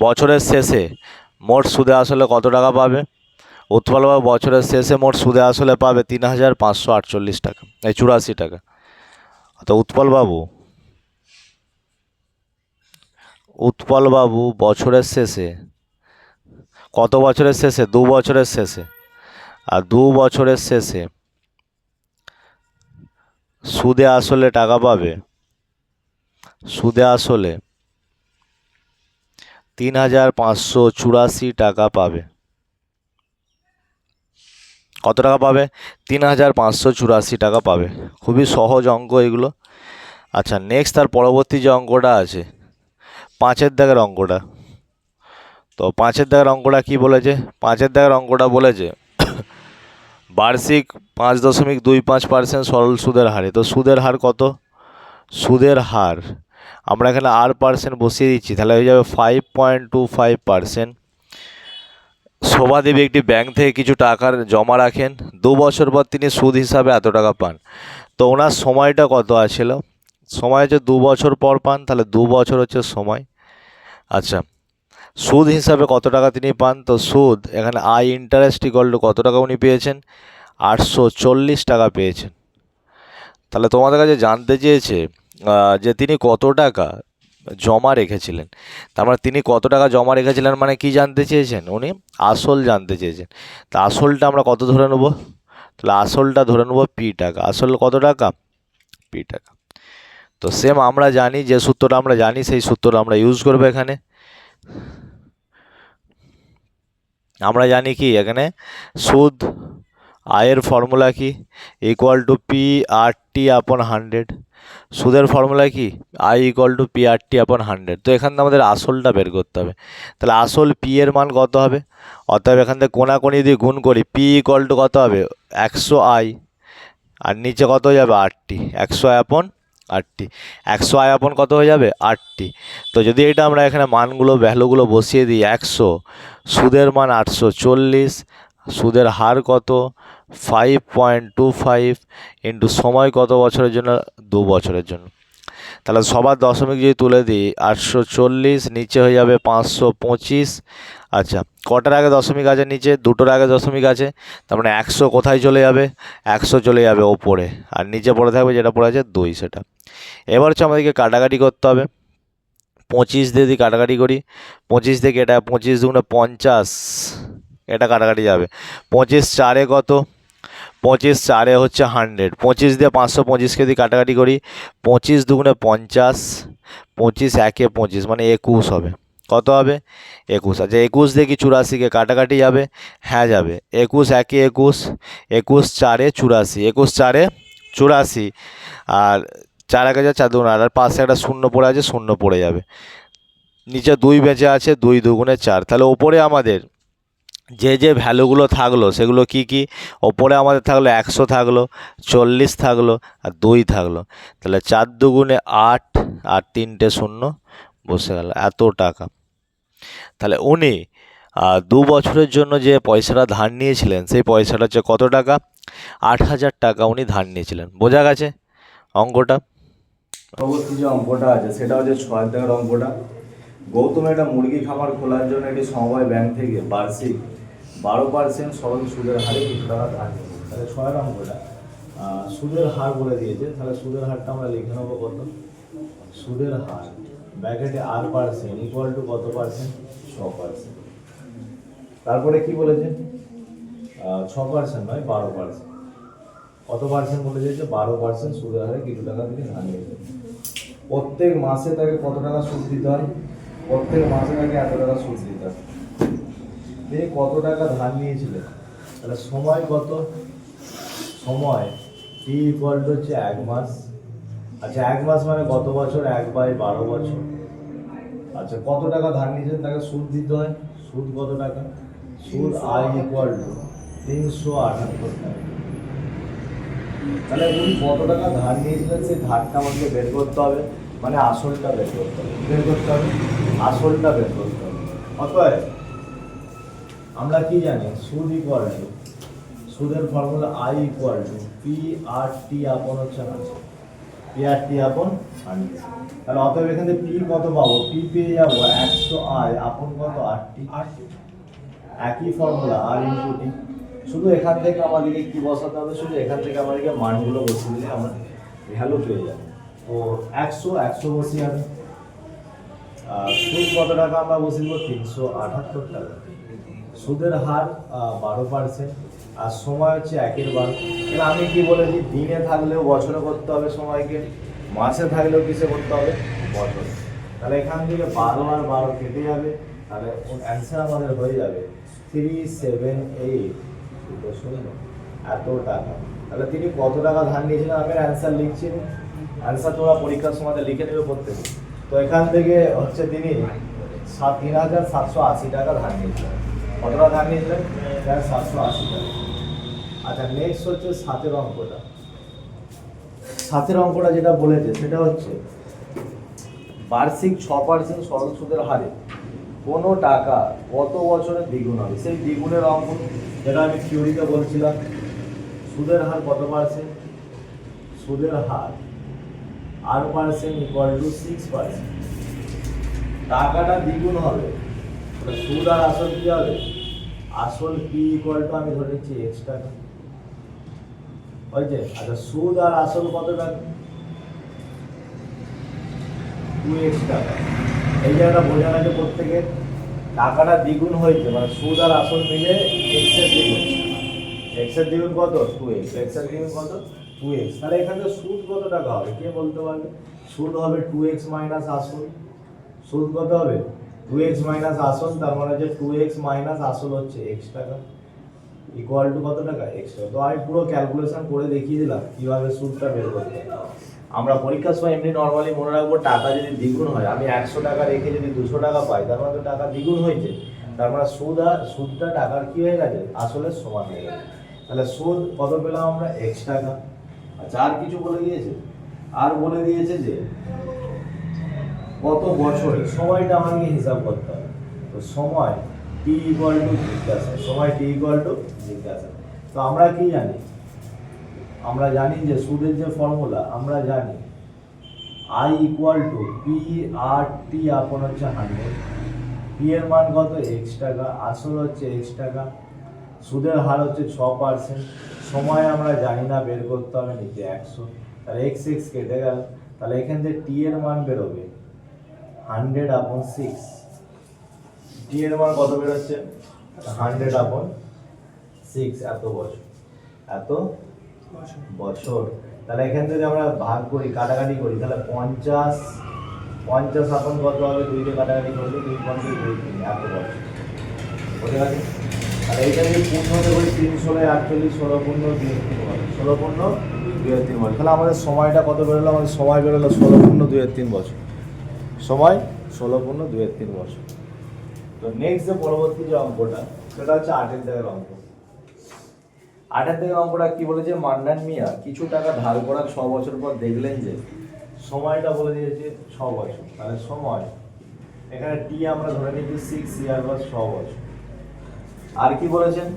বছরের শেষে মোট সুদে আসলে কত টাকা পাবে, উৎপলবাবু বছরের শেষে মোট সুদে আসলে পাবে 3548 টাকা, 84 টাকা। তো উৎপলবাবু বছরের শেষে, কত বছরের শেষে, 2 বছরের শেষে, আর 2 বছরের শেষে সুদে আসলে টাকা পাবে, সুদে আসলে 3584 টাকা পাবে। কত টাকা পাবে, 3584 টাকা পাবে। খুবই সহজ অঙ্ক এগুলো। আচ্ছা, নেক্সট তার পরবর্তী যে অঙ্কটা আছে 5-এর দাগের অঙ্কটা, তো 5-এর দাগের অঙ্কটা কি বলেছে, 5-এর দাগের অঙ্কটা বলেছে বার্ষিক 5.25% সরল সুদের হারে। তো সুদের হার কত, সুদের হার আমরা এখানে R% বসিয়ে দিচ্ছি, তাহলে হয়ে যাবে 5.25%। শোভাদেবী একটি ব্যাংক থেকে কিছু টাকার জমা রাখেন, 2 বছর পর তিনি সুদ হিসাবে এত টাকা পান। তো ওনার সময়টা কত আছিল, সময় হচ্ছে 2 বছর পর পান, তাহলে 2 বছর হচ্ছে সময়। আচ্ছা, সুদ হিসাবে কত টাকা তিনি পান, তো সুদ এখানে ইন্টারেস্ট = কত টাকা উনি পেয়েছেন, 840 টাকা পেয়েছেন। তাহলে তোমাদের কাছে জানতে চেয়েছে যে তিনি কত টাকা জমা রেখেছিলেন, তার মানে তিনি কত টাকা জমা রেখেছিলেন মানে কি জানতে চেয়েছেন, উনি আসল জানতে চেয়েছেন। তা আসলটা আমরা কত ধরে নেব, তাহলে আসলটা ধরে নেব P টাকা। আসল কত টাকা, P টাকা। তো সেম আমরা জানি, যে সূত্রটা আমরা জানি সেই সূত্রটা আমরা ইউজ করবো এখানে। আমরা জানি কি এখানে সুদ আয়ের ফর্মুলা কি, = P/RT/100। সুদের ফর্মুলা কি, I = P/RT/100। তো এখান থেকে আমাদের আসলটা বের করতে হবে, তাহলে আসল P এর মান কত হবে, অতএব এখান থেকে কোনাকুনি যদি গুণ করি P = কত হবে, 100I, আর নিচে কত হয়ে যাবে, RT, 100I/RT, 100I/ কত হয়ে যাবে, RT। তো যদি এটা আমরা এখানে মানগুলো ভ্যালুগুলো বসিয়ে দিই, 100, সুদের মান 840, সুদের হার কত 5.25, ইন্টু সময় কত বছরের জন্য, 2 বছরের জন্য। তাহলে সবার দশমিক যদি তুলে দিই 840, নিচে হয়ে যাবে 525। আচ্ছা, কটার আগে দশমিক আছে, নিচে 2টোর আগে দশমিক আছে, তার মানে 100 কোথায় চলে যাবে, 100 চলে যাবে ওপরে, আর নিচে পড়ে থাকবে যেটা পড়ে আছে 2, সেটা। এবার হচ্ছে আমাদেরকে কাটাকাটি করতে হবে। 25 দিয়ে যদি কাটাকাটি করি, 25 থেকে এটা 25 × 50, এটা কাটাকাটি যাবে। 25 4-এ কত? 25 4-এ হচ্ছে 100, 25 দিয়ে 525কে যদি কাটাকাটি করি, 25 দুগুণে 50, 25 1-এ 25 মানে 21 হবে। কত হবে? 21। আচ্ছা 21 দিয়ে কি 84কে কাটাকাটি যাবে? হ্যাঁ যাবে। 21 1-এ 21, 21 4-এ 84, 21 4-এ 84, আর 4 1 4 2 আর পাশে একটা শূন্য পড়ে আছে, শূন্য পড়ে যাবে। নিচে 2 বেঁচে আছে, 2 দুগুণে 4। তাহলে ওপরে আমাদের যে যে ভ্যালুগুলো থাকলো সেগুলো কি কি? ওপরে আমাদের থাকলো 100 থাকলো, 40 থাকলো, আর 2 থাকলো। তাহলে 4 দুগুণে 8 আর 3টে শূন্য বসে গেল, এত টাকা। তাহলে উনি 2 বছরের জন্য যে পয়সাটা ধার নিয়েছিলেন সেই পয়সাটা হচ্ছে কত টাকা? 8,000 টাকা উনি ধার নিয়েছিলেন। বোঝা গেছে অঙ্কটা? পরবর্তী যে অঙ্কটা আছে সেটা হচ্ছে 6 দাগের অঙ্কটা। গৌতম একটা মুরগি খামার খোলার জন্য একটি সমবায় ব্যাংক থেকে বার্ষিক 12% সরল সুদের হারে কিছু টাকা ধার নেবে। তাহলে 6 অঙ্কটা সুদের হার বলে দিয়েছে। তাহলে সুদের হারটা আমরা লিখে নেবো কত? সুদের হার ব্র্যাকেটে R% ইকুয়াল টু কত পার্সেন্ট? 6%। তারপরে কি বলেছে? 6% নয় 12%। কত পার্সেন্ট বলে দিয়েছে? 12% সুদের হারে কিছু টাকা তিনি ধার নেবে। প্রত্যেক মাসে তাকে কত টাকা সুদ দিতে হয়? প্রত্যেক মাসে তাকে এত টাকা সুদ দিতে হয়। তিনি কত টাকা ধার নিয়েছিলেন? তাহলে সময় কত? সময় t ইকুয়াল টু হচ্ছে 1 মাস। আচ্ছা 1 মাস মানে কত বছর? 1/12 বছর। আচ্ছা কত টাকা ধার নিয়েছেন তাকে সুদ দিতে হয়? সুদ কত টাকা? সুদ i ইকুয়াল টু 378 টাকা। তাহলে উনি কত টাকা ধার নিয়েছিলেন সেই ধারটা আমাকে বের করতে হবে, মানে আসলটা বের করতে হবে। বের করতে হবে, আসলটা বের করতে হবে। অতএব আমরা কি জানি? সুদ ইকুয়াল টু, সুদের formula i equal to PRT আপন হচ্ছে 100, PRT আপন 100। তাহলে অতএব এখান থেকে P কত পাবো? P পেয়ে যাবো 100i আপন কত? RT। একই ফর্মুলা R ইন্টু T। শুধু এখান থেকে আমাদেরকে কি বসাতে হবে? শুধু এখান থেকে আমাদেরকে মানগুলো বসিয়ে দিলে আমরা ভ্যালু পেয়ে যাবো। তো 100 বসিয়ে যাবে। সুদ কত টাকা আমরা বসিয়ে দেবো? 378 টাকা। সুদের হার 12%, আর সময় হচ্ছে 1/12। তাহলে আমি কি বলেছি? দিনে থাকলেও বছরে করতে হবে সময়কে, মাসে থাকলেও কিসে করতে হবে? বছরে। তাহলে এখান থেকে 12 আর 12 কেটে যাবে। তাহলে অ্যান্সার আমাদের হয়ে যাবে 378 এত টাকা। তাহলে তিনি কত টাকা ধার নিয়েছিলেন? আমি অ্যান্সার লিখছি, অ্যান্সার তোমরা পরীক্ষার সময় লিখে নেবে প্রত্যেকে। তো এখান থেকে হচ্ছে তিনি 3,780 টাকা ধার নিয়েছিলেন। কত টাকা ধার নিয়েছিলেন? 780 টাকা। আচ্ছা নেক্সট হচ্ছে 7-এর অঙ্কটা। 7-এর অঙ্কটা যেটা বলেছে সেটা হচ্ছে বার্ষিক 6% সরল সুদের হারে কোনো টাকা কত বছরে দ্বিগুণ হবে? সেই দ্বিগুণের অঙ্ক যেটা আমি থিওরিতে বলছিলাম। সুদের হার কত পার্সেন্ট? সুদের হার R% ইকুয়াল টু 6%। টাকাটা দ্বিগুণ হবে, সুদ আর আসল কি হবে? আসল P ইকুয়াল টু আমি ধরে নিচ্ছি x টাকা। হয়েছে? আচ্ছা সুদ আর আসল কত টাকা? 2x টাকা। এই জায়গাটা বোঝা গেছে প্রত্যেকে। টাকাটা দ্বিগুণ হয়েছে মানে সুদ আর আসল মিলে x এর দ্বিগুণ। x এর দ্বিগুণ কত? 2x। x এর দ্বিগুণ কত? 2x। তাহলে এখানে সুদ কত টাকা হবে? কে বলতে পারবে? সুদ হবে 2x মাইনাস আসল। সুদ কত হবে? 2x মাইনাস আসল, তার মানে হচ্ছে 2x মাইনাস আসল হচ্ছে x টাকা ইকুয়াল টু কত টাকা? x টাকা। তো আমি পুরো ক্যালকুলেশন করে দেখিয়ে দিলাম কিভাবে সুদটা বের করতে হবে। আমরা পরীক্ষার সময় এমনি নর্মালি মনে রাখবো টাকা যদি দ্বিগুণ হয়, আমি 100 টাকা রেখে যদি 200 টাকা পাই তার মানে তো টাকা দ্বিগুণ হয়েছে। তার মানে সুদটা টাকার কি হয়ে গেছে? আসলে সমান হয়ে গেছে। তাহলে সুদ কত পেলাম আমরা? x টাকা। আচ্ছা আর কিছু বলে দিয়েছে? আর বলে দিয়েছে যে কত বছরে, সময়টা আমাকে হিসাব করতে হবে। তো সময় t ইকুয়াল টু জিজ্ঞাসা, সময় t ইকুয়াল টু জিজ্ঞাসা। তো আমরা কি জানি? আমরা জানি যে সুদের যে ফর্মুলা আমরা জানি i ইকুয়াল টু PRT আপন হচ্ছে 100। p এর মান কত? x টাকা, আসল হচ্ছে x টাকা, সুদের হার হচ্ছে 6%, সময় আমরা জানি না, বের করতে হবে নিচে 100। তাহলে x কেটে গেল। তাহলে এখান থেকে t এর মান বেরোবে 100/6। t এর মান কত বেরোচ্ছে? 100/6 এত বছর, এত বছর। তাহলে এখান থেকে আমরা ভাগ করি, কাটাকাটি করি, তাহলে 50 আপন কত হবে? 2 দিয়ে কাটাকাটি করলে 2 পয়েন্ট 2 3 এত বছর, বুঝে গেছে? তাহলে এইখানে পূর্ণতে করি 3 16 48 16 পূর্ণ 2 3 বছর, 16 পূর্ণ 2 3 বছর। তাহলে আমাদের সময়টা কত বেরোলো? আমাদের সময় বেরোলো 16 পূর্ণ 2 3 বছর, সময় 16 পূর্ণ 2 3 বছর। তো নেক্সট যে পরবর্তী যে অঙ্কটা, সেটা হচ্ছে 8 দাগের অঙ্ক। 8 দাগের অঙ্কটা কি বলেছে? মান্নান মিয়া কিছু টাকা ধার করার 6 বছর পর দেখলেন যে সময়টা বলে দিয়েছে 6 বছর। তাহলে সময় এখানে টি আমরা ধরে নিচ্ছি 6 ইয়ার বা 6 বছর। আর কি বলেছেন?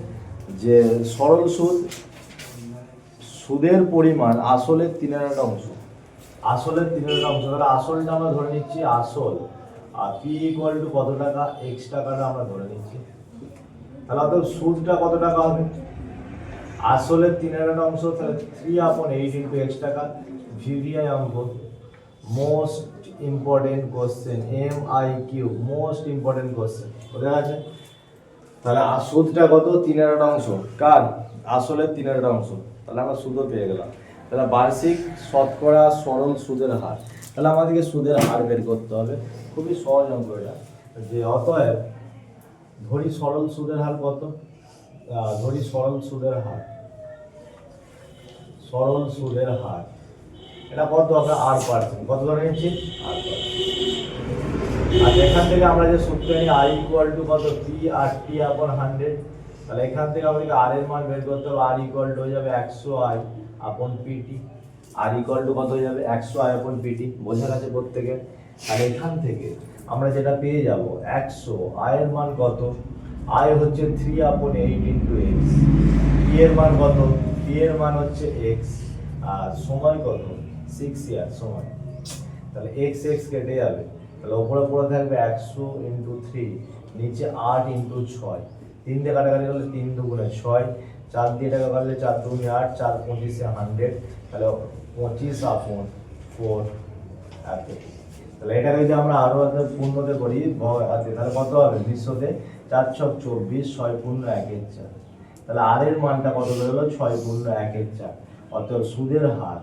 যে সরল সুদের পরিমাণ আসলের 3/8 অংশ, আসলের 3/8 অংশ। তাহলে আসলটা আমরা ধরে নিচ্ছি আসল, আর পি ইকুয়াল টু কত টাকা? এক্স টাকাটা আমরা ধরে নিচ্ছি। তাহলে অত সুদটা কত টাকা হবে? আসলের 3/8 অংশ, তাহলে 3/8 ইন্টু এক্স টাকা। ভিভিআই অঙ্ক, most important question, MIQ, most important question, বোঝা গেছে? তাহলে সুদটা কত? 3/8 অংশ, কার? আসলের 3/8 অংশ। তাহলে আমরা সুদও পেয়ে গেলাম। তাহলে বার্ষিক শতকরা সরল সুদের হার। তাহলে আমাদেরকে সুদের হার বের করতে হবে। খুবই সহজ অঙ্ক এটা। যে অতএব ধরি সরল সুদের হার কত? ধরি সরল সুদের হার, সরল সুদের হার এটা কত? আমরা R%, কত ধরে নিচ্ছি? R%। আর এখান থেকে আমরা যে সূত্র নিই I ইকুয়াল টু কত? P/T/100। তাহলে এখান থেকে আমাদেরকে R এর মান বের করতে হবে। R ইকুয়াল টু হয়ে যাবে 100I/PT। R ইকুয়াল টু কত হয়ে যাবে? 100I/PT, বোঝা গেছে প্রত্যেকে? আর এখান থেকে আমরা যেটা পেয়ে যাব 100, I এর মান কত? I হচ্ছে 3/8 ইন্টু এক্স। P এর মান কত? P এর মান হচ্ছে এক্স। আর সময় কত? 6 ইয়ার সময়। তাহলে এক্স এক্স কেটে যাবে, তাহলে ওপরে পড়ে থাকবে 100 ইন্টু 3, নিচে 8 ইন্টু 6। 3 দিয়ে কাটাকাটি করলে 3 দুগুণে 6, 4 দিয়ে টাকা কাটলে 4 দুগুণে 8, 4 25 100, তাহলে 25/4 এত। তাহলে এটাকে যদি আমরা আরো পূর্ণতে করি তাহলে কত হবে? বিশ্বতে 4 ছক 24, 6 পূর্ণ 1/4। তাহলে আর এর মানটা কত বেরোলো? 6 পূর্ণ 1/4। অর্থাৎ সুদের হার,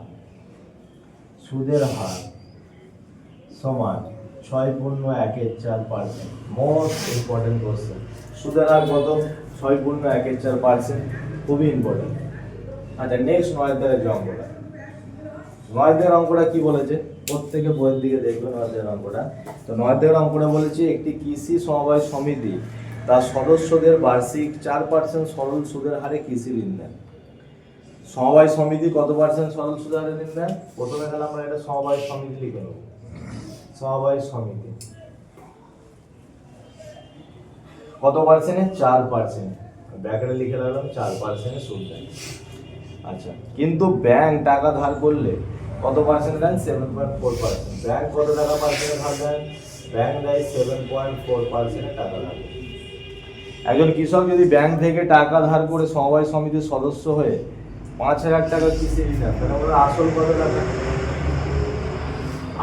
সুদের হার সমান 6 পূর্ণ 1/4%। মোস্ট ইম্পর্টেন্ট কোশ্চেন, সুদের হার কত? 6 পূর্ণ 1/4%, খুবই ইম্পর্টেন্ট। আচ্ছা, নেক্সট 9 দাগের যে অঙ্কটা, 9 দাগের অঙ্কটা কি বলেছে? প্রত্যেকে বইয়ের দিকে দেখবেন 9 দাগের অঙ্কটা। তো 9 দাগের অঙ্কটা বলেছে একটি কৃষি সমবায় সমিতি তার সদস্যদের বার্ষিক 4% সরল সুদের হারে কৃষি ঋণ দেন। সমবায় সমিতি কত পার্সেন্ট সরল সুদের হারে ঋণ দেন? প্রথমে তাহলে আমরা এটা সমবায় সমিতি লিখে নেব। সমবায় সমিতি কত পার্সেন্টে? 4%, ব্র্যাকেটে লিখে রাখলাম 4% সুদ দেয়। আচ্ছা, কিন্তু ব্যাংক টাকা ধার করলে কত পার্সেন্ট দেন? 7.4%। ব্যাংক কত টাকা পার্সেন্টে ধার দেন? ব্যাংক দেয় 7.4% টাকা ধার। একজন কৃষক যদি ব্যাংক থেকে টাকা ধার করে সমবায় সমিতির সদস্য হয়ে 5,000 টাকা কৃষি ঋণ নেন, তাহলে আমরা আসল কত টাকা?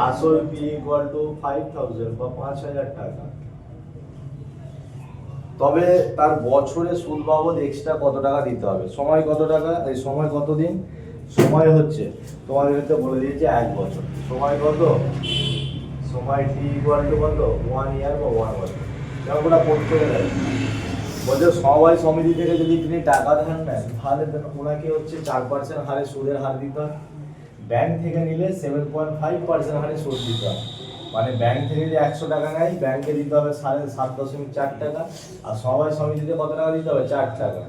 আসল P ইকুয়াল টু 5,000 বা 5,000 টাকা। তবে তার বছরে সুদ বাবদ এক্সট্রা কত টাকা দিতে হবে? সময় কত টাকা? এই সময় কত দিন? সময় হচ্ছে তোমাদের ক্ষেত্রে বলে দিয়েছে 1 বছর। সময় কত? সময় T ইকুয়াল টু কত? 1 ইয়ার বা 1 বছর। যেমন ওটা পড়তে গেলে বলছে সমবায় সমিতি থেকে যদি তিনি টাকা ধার নেন, তাহলে ওনাকে হচ্ছে 4% হারে সুদের হার দিতে হয়। ব্যাংক থেকে নিলে 7.5% হারে সুদ দিতে হয়। মানে ব্যাংক থেকে যদি 100 টাকা নেয়, ব্যাংকে দিতে হবে 7.4 টাকা, আর সমবায় সমিতিতে কত টাকা দিতে হবে? 4 টাকা।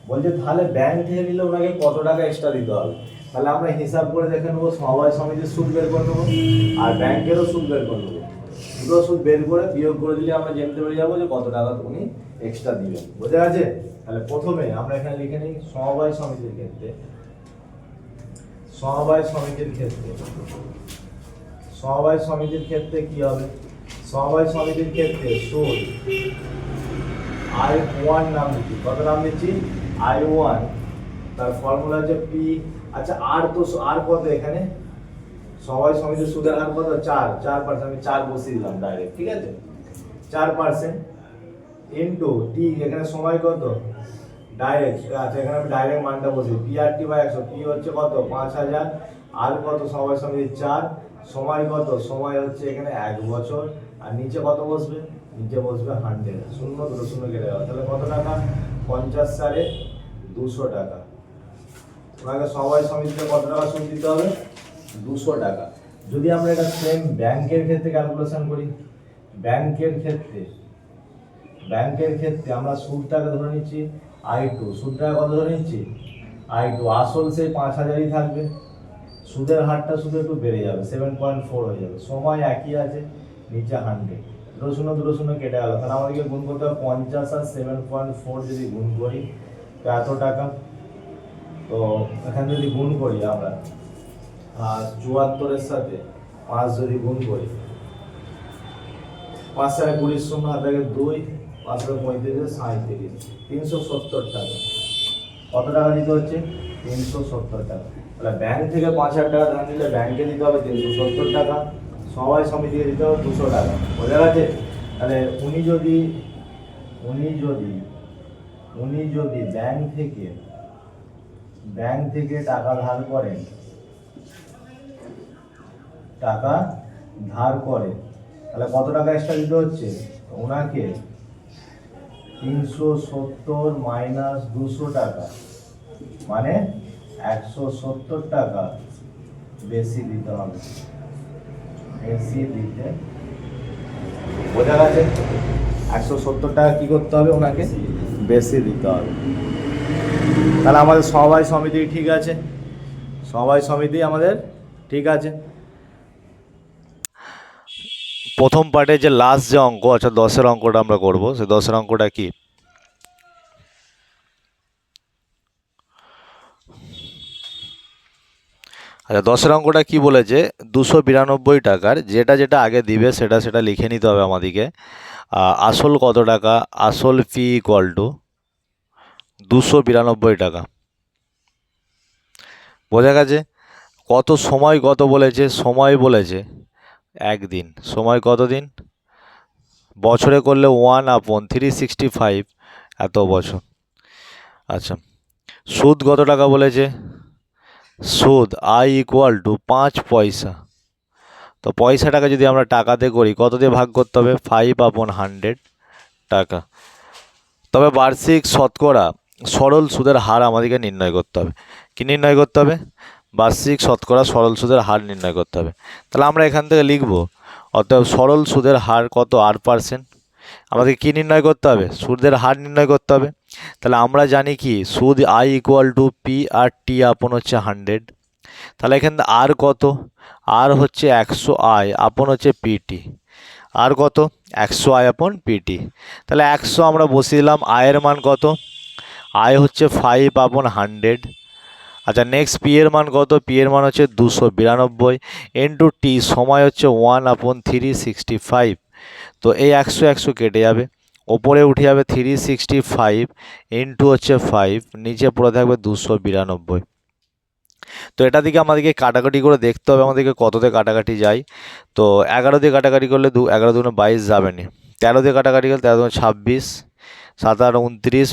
বলছে তাহলে ব্যাংক থেকে নিলে ওনাকে কত টাকা এক্সট্রা দিতে হবে? তাহলে আমরা হিসাব করে দেখে নেবো, সমবায় সমিতির সুদ বের করে নেবো আর ব্যাংকেরও সুদ বের করে নেবো। দুটো সুদ বের করে বিয়োগ করে দিলে আমরা জানতে পেরে যাবো যে কত টাকা উনি এক্সট্রা দিবেন। বোঝা গেছে? তাহলে প্রথমে আমরা এখানে লিখে নিই সমবায় সমিতির ক্ষেত্রে, সমবায় সমিতির ক্ষেত্রে, সমবায় সমিতির ক্ষেত্রে কি হবে? সমবায় সমিতির ক্ষেত্রে সুদ I1 নাম দিচ্ছি। কত নাম দিচ্ছি? I1। তার ফর্মুলা হচ্ছে P। আচ্ছা, আর তো আর কত এখানে? সমবায় সমিতির সুদের হার কত? 4%। আমি 4 বসিয়ে দিলাম ডাইরেক্ট, ঠিক আছে? 4%। ইন্টু টি, এখানে সময় কত ডাইরেক্ট, আচ্ছা এখানে আমি ডাইরেক্ট মানটা বসি, P R T by 100, P হচ্ছে কত 5000, আর কত সময় সমিতি 4, সময় কত, সময় হচ্ছে এখানে 1 বছর, আর নিচে কত বসবে, নিচে বসবে 100, শূন্য দুটো শূন্য কেটে যাবে, তাহলে কত টাকা, 50 সালে 200 টাকা। ওনাকে সময় সমিতিতে কত টাকা সুদ দিতে হবে, 200 টাকা। যদি আমরা এটা সেম ব্যাংকের ক্ষেত্রে ক্যালকুলেশন করি, ব্যাংকের ক্ষেত্রে আমরা সুদটাকে ধরে নিচ্ছি I2, সুদটাকে কত ধরে নিচ্ছি I2, আসল সেই 5000ই থাকবে, সুদের হারটা শুধু একটু বেড়ে যাবে, 7.4 হয়ে যাবে, সময় একই আছে, নিচে 100, দুটো শূন্য কেটে গেল, তাহলে আমাদেরকে গুণ করতে হবে 50 আর 7.4 যদি গুণ করি তো এত টাকা। তো এখানে যদি গুণ করি আমরা 74-এর সাথে 5 যদি গুণ করি, 5 সালে 20 শূন্য হাত থেকে 2, 5 সালে 35, 37, 370 টাকা। কত টাকা দিতে হচ্ছে, 370 টাকা। তাহলে ব্যাংক থেকে 5000 টাকা ধার নিলে ব্যাংকে দিতে হবে 370 টাকা, সবাই সমিতিকে দিতে হবে 200 টাকা। বোঝা গেছে? তাহলে উনি যদি ব্যাংক থেকে টাকা ধার করেন, তাহলে কত টাকা এক্সট্রা দিতে হচ্ছে ওনাকে, 370 মাইনাস 200 টাকা, মানে 170 টাকা বেশি দিতে হবে, বোঝা গেছে? 170 টাকা কি করতে হবে, ওনাকে বেশি দিতে হবে। তাহলে আমাদের সবাই সমিতি ঠিক আছে, আমাদের ঠিক আছে। প্রথম পার্টে যে লাস্ট যে অঙ্ক, আচ্ছা 10-এর অঙ্কটা আমরা করব, সেই 10-এর অঙ্কটা কি, আচ্ছা 10-এর অঙ্কটা কি বলেছে, 292 টাকার যেটা আগে দিবে সেটা লিখে নিতে হবে আমাদেরকে। আসল কত টাকা, আসল ফি ইকুয়াল টু 292 টাকা। বোঝা গেছে? কত সময় কত বলেছে, সময় বলেছে 1 দিন, সময় কত দিন, বছরে করলে 1/365, এত বছর। আচ্ছা সুদ কত টাকা বলেছে, সুদ I ইকুয়াল টু 5 পয়সা। তো পয়সাটাকে যদি আমরা টাকাতে করি, কত দিয়ে ভাগ করতে হবে, 5/100 টাকা। তবে বার্ষিক শতকরা সরল সুদের হার আমাদেরকে নির্ণয় করতে হবে। কি নির্ণয় করতে হবে, বার্ষিক শতকরা সরল সুদের হার নির্ণয় করতে হবে। তাহলে আমরা এখান থেকে লিখব, অতএব সরল সুদের হার কত, 8%। আমাদেরকে কী নির্ণয় করতে হবে, সুদের হার নির্ণয় করতে হবে। তাহলে আমরা জানি কি, সুদ I ইকুয়াল টু P/T হচ্ছে 100। তাহলে এখানে আর কত, আর হচ্ছে 100I আপন হচ্ছে PT, আর কত 100I আপন PT। তাহলে 100 আমরা বসিয়ে দিলাম, আয়ের মান কত, আয় হচ্ছে 5/100। আচ্ছা নেক্সট পি এর মান কত, পি এর মান হচ্ছে 292 ইন্টু টি, সময় হচ্ছে 1/365। তো এই 100 কেটে যাবে, ওপরে উঠে যাবে 365 ইন্টু হচ্ছে 5, নিচে পড়ে থাকবে 292। তো এটা দিকে আমাদেরকে কাটাকাটি করে দেখতে হবে আমাদেরকে কততে কাটাকাটি যায়। তো 11 দিয়ে কাটাকাটি করলে 11 দুগুণে 22 যাবে না, 13 দিয়ে কাটাকাটি করলে 13 দুগুণে 26, 7 আর 29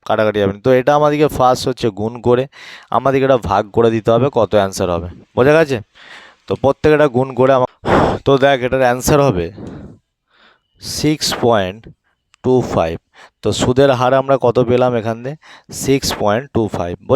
কাটাকাটি যাবে না। তো এটা আমাদেরকে ফার্স্ট হচ্ছে গুণ করে আমাদেরকে এটা ভাগ করে দিতে হবে, কত অ্যান্সার হবে। বোঝা গেছে? তো প্রত্যেকটা গুণ করে তো দেখ এটার অ্যান্সার হবে 6.25। তো সুদের হার আমরা কত পেলাম এখান থেকে, 6.25। বোঝা